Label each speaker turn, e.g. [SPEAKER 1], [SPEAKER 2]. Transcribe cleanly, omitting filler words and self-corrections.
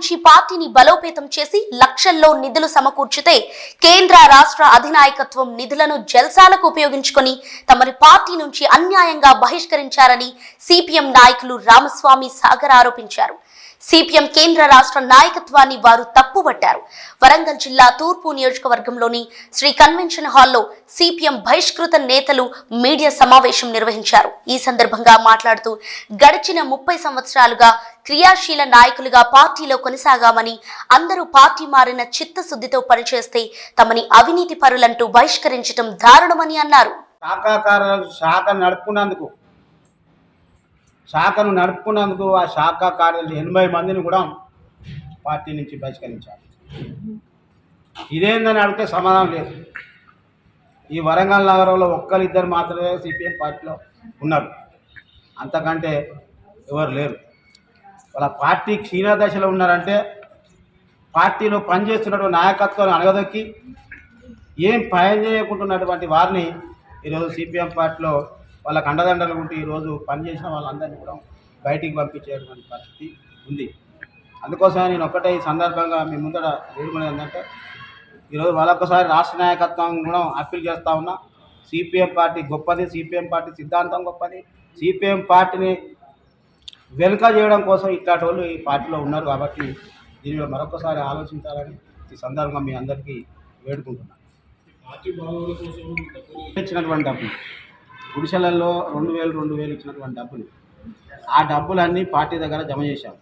[SPEAKER 1] నుంచి పార్టీని బలోపేతం చేసి లక్షల్లో నిధులు సమకూర్చితే కేంద్ర రాష్ట్ర అధినాయకత్వం నిధులను జల్సాలకు ఉపయోగించుకొని తమరి పార్టీ నుంచి అన్యాయంగా బహిష్కరించారని సిపిఎం నాయకులు రామస్వామి సాగర్ ఆరోపించారు. సిపిఎం కేంద్ర రాష్ట్ర నాయకత్వాన్ని వారు తప్పుపట్టారు. వరంగల్ జిల్లా తూర్పు నియోజకవర్గంలోని శ్రీ కన్వెన్షన్ హాల్లో సిపిఎం బహిష్కృత నేతలు మీడియా సమావేశం నిర్వహించారు. ఈ సందర్భంగా మాట్లాడుతూ గడిచిన 30 సంవత్సరాలుగా క్రియాశీల నాయకులుగా పార్టీలో కొనసాగామని, అందరూ పార్టీ మారిన చిత్తశుద్ధితో పనిచేస్తే తమని అవినీతి పరులంటూ బహిష్కరించడం దారుణమని అన్నారు.
[SPEAKER 2] శాఖను నడుపుకున్నందుకు ఆ శాఖ కార్యాలయం 80 మందిని కూడా పార్టీ నుంచి బహిష్కరించారు. ఇదేందని అడిగితే సమాధానం లేదు. ఈ వరంగల్ నగరంలో ఒక్కరిద్దరు మాత్రమే సిపిఎం పార్టీలో ఉన్నారు, అంతకంటే ఎవరు లేరు. వాళ్ళ పార్టీ క్షీణదశలో ఉన్నారంటే పార్టీలో పనిచేస్తున్నటువంటి నాయకత్వాన్ని అణగదొక్కి ఏం పని చేయకుంటున్నటువంటి వారిని ఈరోజు సిపిఎం పార్టీలో వాళ్ళకు అండదండలు ఉంటే ఈరోజు పనిచేసిన వాళ్ళందరినీ కూడా బయటికి పంపించేటువంటి పరిస్థితి ఉంది. అందుకోసమే నేను ఒక్కటే ఈ సందర్భంగా మీ ముందర వేడుకునేది ఏంటంటే, ఈరోజు వాళ్ళొక్కసారి రాష్ట్ర నాయకత్వం కూడా అప్పీల్ చేస్తూ ఉన్నా. సిపిఎం పార్టీ గొప్పది, సిపిఎం పార్టీ సిద్ధాంతం గొప్పది. సిపిఎం పార్టీని వెనుక చేయడం కోసం ఇట్లాంటి వాళ్ళు ఈ పార్టీలో ఉన్నారు. కాబట్టి దీనిలో మరొకసారి ఆలోచించాలని ఈ సందర్భంగా మీ అందరికీ వేడుకుంటున్నాను. ఇచ్చినటువంటి డబ్బులు గుడిసెలలో 2000 ఇచ్చినటువంటి డబ్బులు, ఆ డబ్బులన్నీ పార్టీ దగ్గర జమ చేశాం.